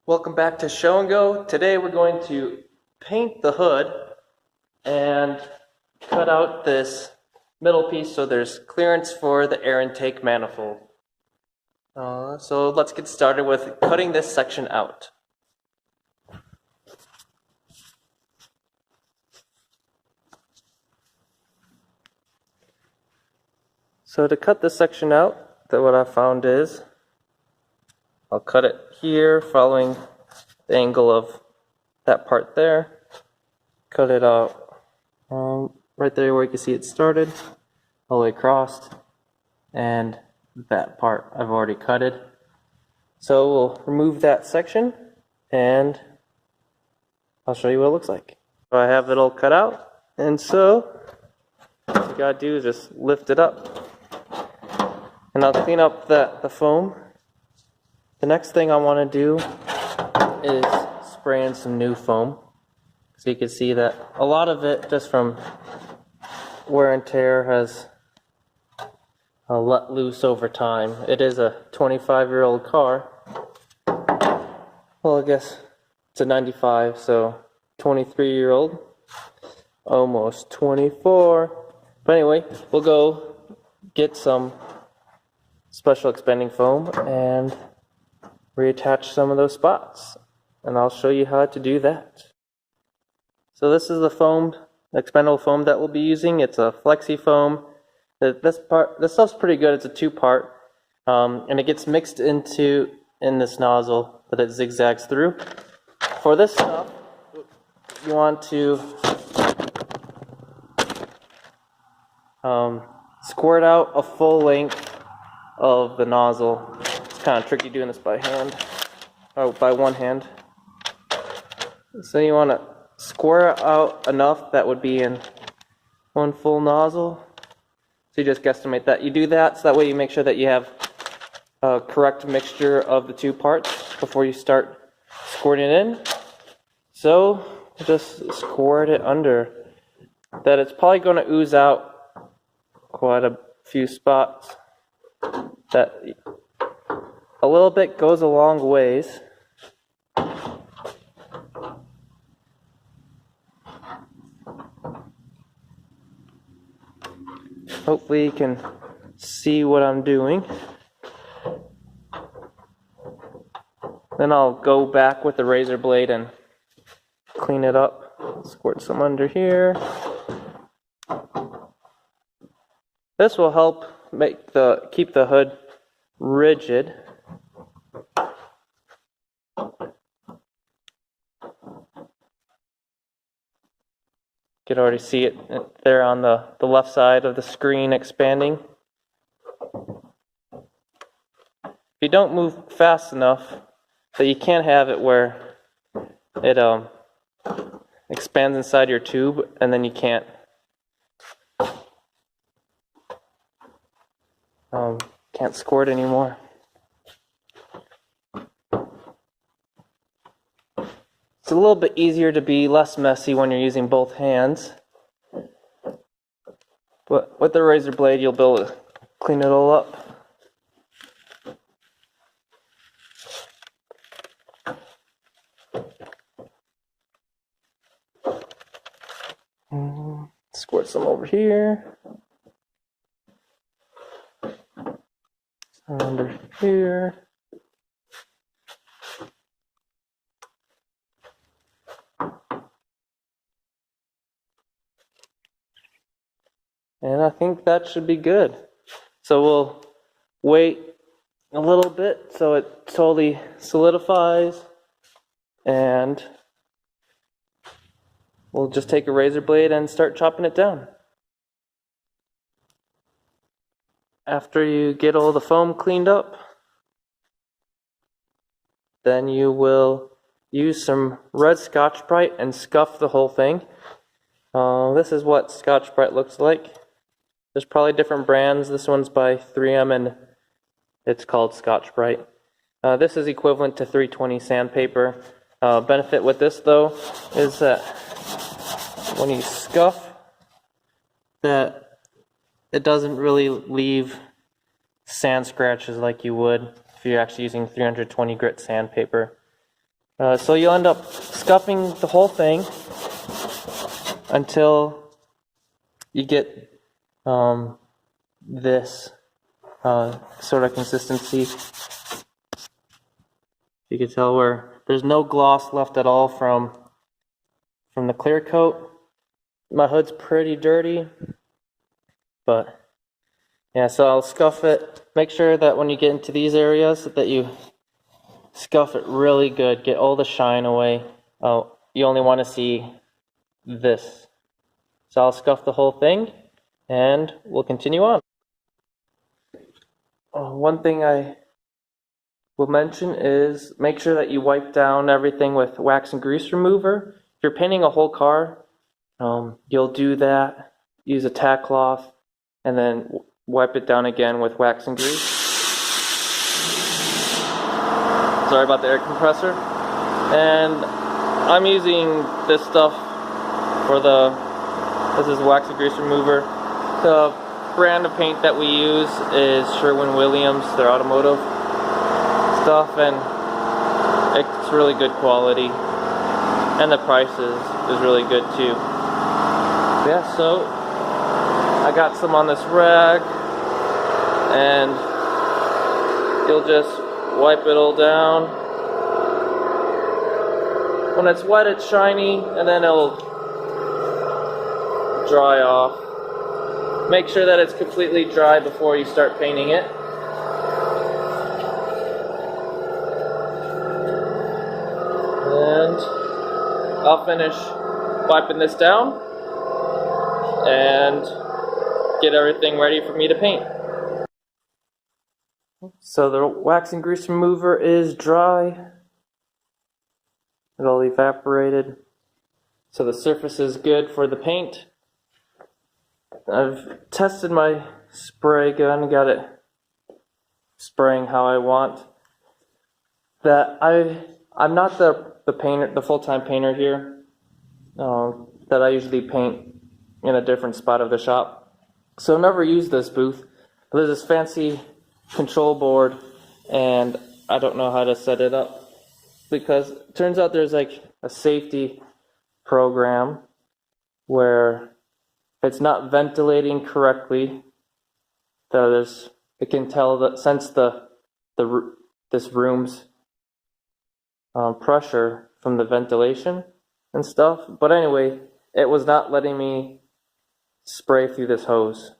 Welcome back to Show and Go. Today we're going to paint the hood and cut out this middle piece so there's clearance for the air intake manifold. So let's get started with cutting this section out. So to cut this section out, what I found is I'll cut it here following the angle of that part there. Cut it out right there where you can see it started, all the way across, and that part I've already cutted. So we'll remove that section and I'll show you what it looks like. So I have it all cut out, and so what you gotta do is just lift it up. And I'll clean up the foam. The next thing I want to do is spray in some new foam. So you can see that a lot of it, just from wear and tear, has let loose over time. It is a 25-year-old car. Well, I guess it's a 95, so 23-year-old, almost 24. But anyway, we'll go get some special expanding foam and reattach some of those spots, and I'll show you how to do that. So this is the foam, the expandable foam that we'll be using. It's a flexi foam. This stuff's pretty good. It's a two-part, and it gets mixed in this nozzle that it zigzags through. For this stuff, you want to squirt out a full length of the nozzle. It's kind of tricky doing this by hand, or by one hand. So you want to square out enough that would be in one full nozzle. So you just guesstimate that. You do that so that way you make sure that you have a correct mixture of the two parts before you start squirting it in. So just squirt it under. That it's probably going to ooze out quite a few spots. That a little bit goes a long ways. Hopefully you can see what I'm doing. Then I'll go back with the razor blade and clean it up. Squirt some under here. This will help keep the hood rigid. You can already see it there on the left side of the screen expanding. If you don't move fast enough, so you can't have it where it expands inside your tube and then you can't squirt anymore. It's a little bit easier to be less messy when you're using both hands. But with the razor blade, you'll be able to clean it all up. Squirt some over here. Some under here. And I think that should be good. So we'll wait a little bit so it totally solidifies, and we'll just take a razor blade and start chopping it down. After you get all the foam cleaned up, then you will use some red Scotch-Brite and scuff the whole thing. This is what Scotch-Brite looks like. There's probably different brands. This one's by 3M and it's called Scotch-Brite. This is equivalent to 320 sandpaper. Benefit with this though is that when you scuff, that it doesn't really leave sand scratches like you would if you're actually using 320 grit sandpaper. So you'll end up scuffing the whole thing until you get this sort of consistency. You can tell where there's no gloss left at all from the clear coat. My hood's pretty dirty, but yeah, so I'll scuff it. Make sure that when you get into these areas that you scuff it really good. Get all the shine away. Oh, you only want to see this. So I'll scuff the whole thing and we'll continue on. One thing I will mention is make sure that you wipe down everything with wax and grease remover. If you're painting a whole car, you'll do that. Use a tack cloth and then wipe it down again with wax and grease. Sorry about the air compressor. And I'm using this stuff for this is wax and grease remover. The brand of paint that we use is Sherwin-Williams, their automotive stuff, and it's really good quality. And the price is really good too. Yeah, so I got some on this rag, and you'll just wipe it all down. When it's wet, it's shiny, and then it'll dry off. Make sure that it's completely dry before you start painting it. And I'll finish wiping this down and get everything ready for me to paint. So the wax and grease remover is dry. It all evaporated. So the surface is good for the paint. I've tested my spray gun, got it spraying how I want. I'm not the painter, the full-time painter here. That I usually paint in a different spot of the shop. So I've never used this booth. There's this fancy control board, and I don't know how to set it up because it turns out there's like a safety program where it's not ventilating correctly. It can tell that sense this room's pressure from the ventilation and stuff. But anyway, it was not letting me spray through this hose.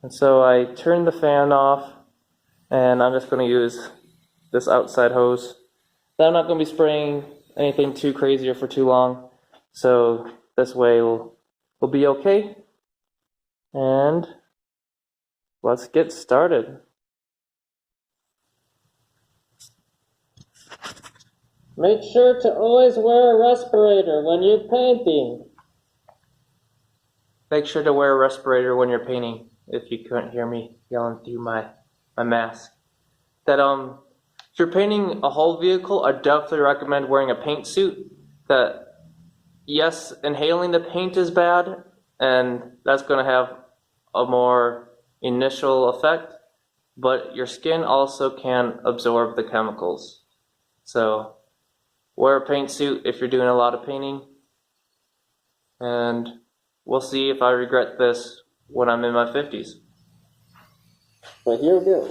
And so I turned the fan off, and I'm just going to use this outside hose. I'm not going to be spraying anything too crazy or for too long, so this way we'll be okay. And let's get started. Make sure to always wear a respirator when you're painting. Make sure to wear a respirator when you're painting, if you couldn't hear me yelling through my mask. If you're painting a whole vehicle, I definitely recommend wearing a paint suit. That, yes, inhaling the paint is bad, and that's going to have a more initial effect, but your skin also can absorb the chemicals. So wear a paint suit if you're doing a lot of painting, and we'll see if I regret this when I'm in my 50s. But here we go.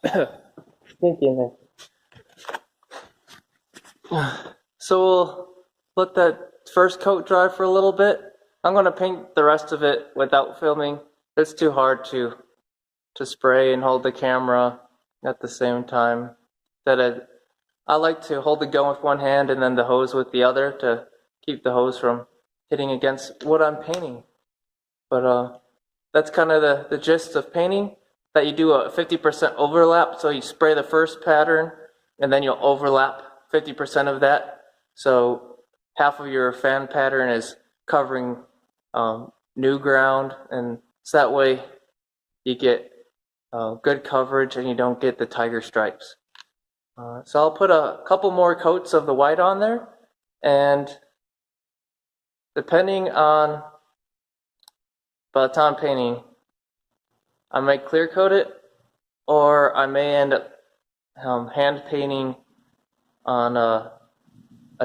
Stinky in there. So we'll let that first coat dry for a little bit. I'm going to paint the rest of it without filming. It's too hard to spray and hold the camera at the same time. I like to hold the gun with one hand and then the hose with the other to keep the hose from hitting against what I'm painting. But that's kind of the gist of painting, that you do a 50% overlap. So you spray the first pattern and then you'll overlap 50% of that. So half of your fan pattern is covering new ground, and so that way you get good coverage and you don't get the tiger stripes. So I'll put a couple more coats of the white on there, and depending on, by the time painting, I may clear coat it, or I may end up hand painting on a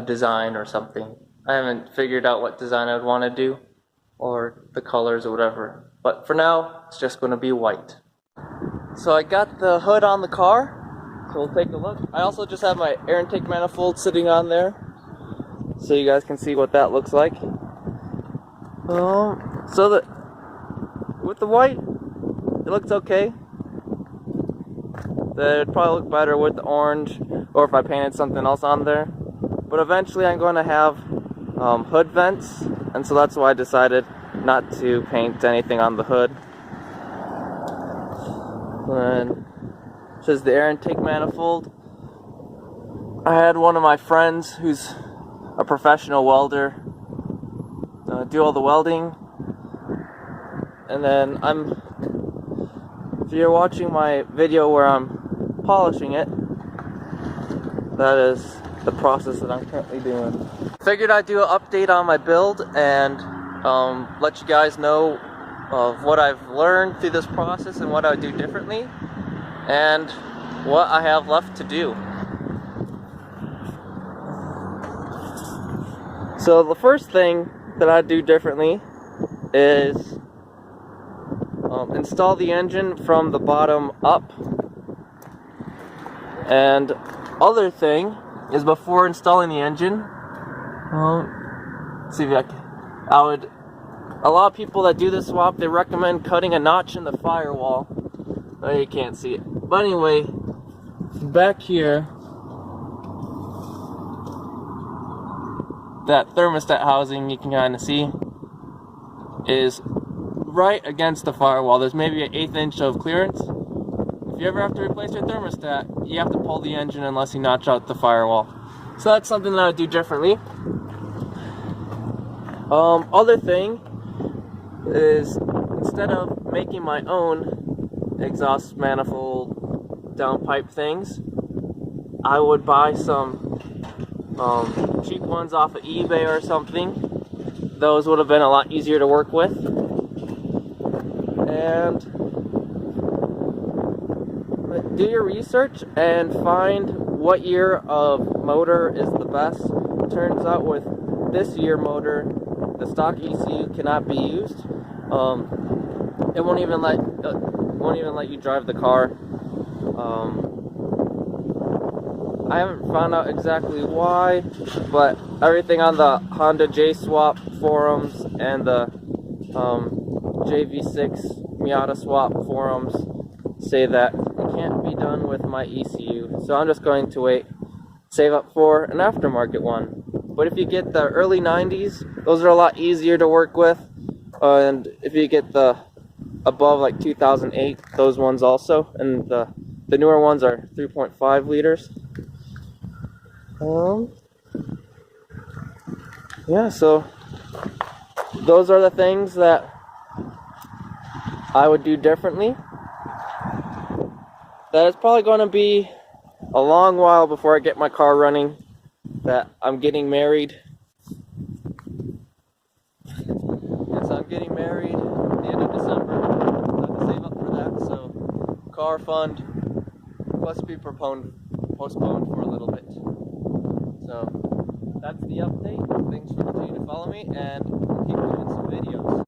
design or something. I haven't figured out what design I would want to do, or the colors or whatever. But for now, it's just going to be white. So I got the hood on the car, so we'll take a look. I also just have my air intake manifold sitting on there, so you guys can see what that looks like. So with the white, it looks okay. It'd probably look better with the orange, or if I painted something else on there. But eventually I'm going to have hood vents, and so that's why I decided not to paint anything on the hood. And this is the air intake manifold. I had one of my friends who's a professional welder do all the welding, and then if you're watching my video where I'm polishing it, that is the process that I'm currently doing. Figured I'd do an update on my build and let you guys know of what I've learned through this process and what I would do differently and what I have left to do. So the first thing that I'd do differently is install the engine from the bottom up. And other thing is, before installing the engine, see if a lot of people that do this swap, they recommend cutting a notch in the firewall. Oh, you can't see it. But anyway, back here, that thermostat housing, you can kind of see, is right against the firewall. There's maybe an 1/8 inch of clearance. If you ever have to replace your thermostat, you have to pull the engine unless you notch out the firewall. So that's something that I would do differently. Other thing is, instead of making my own exhaust manifold downpipe things, I would buy some cheap ones off of eBay or something. Those would have been a lot easier to work with. And do your research and find what year of motor is the best. Turns out with this year motor, the stock ECU cannot be used. It won't even let you drive the car. I haven't found out exactly why, but everything on the Honda J-Swap forums and the JV6 Miata Swap forums say that it can't be done with my ECU. So I'm just going to save up for an aftermarket one. But if you get the early 90s, those are a lot easier to work with. And if you get the above like 2008, those ones also. And the newer ones are 3.5 liters. Yeah, so those are the things that I would do differently. That it's probably going to be a long while before I get my car running. That I'm getting married. Yes, I'm getting married at the end of December. I have to save up for that, so car fund must be postponed for a little bit. So that's the update. Thanks for continuing to follow me, and keep doing some videos.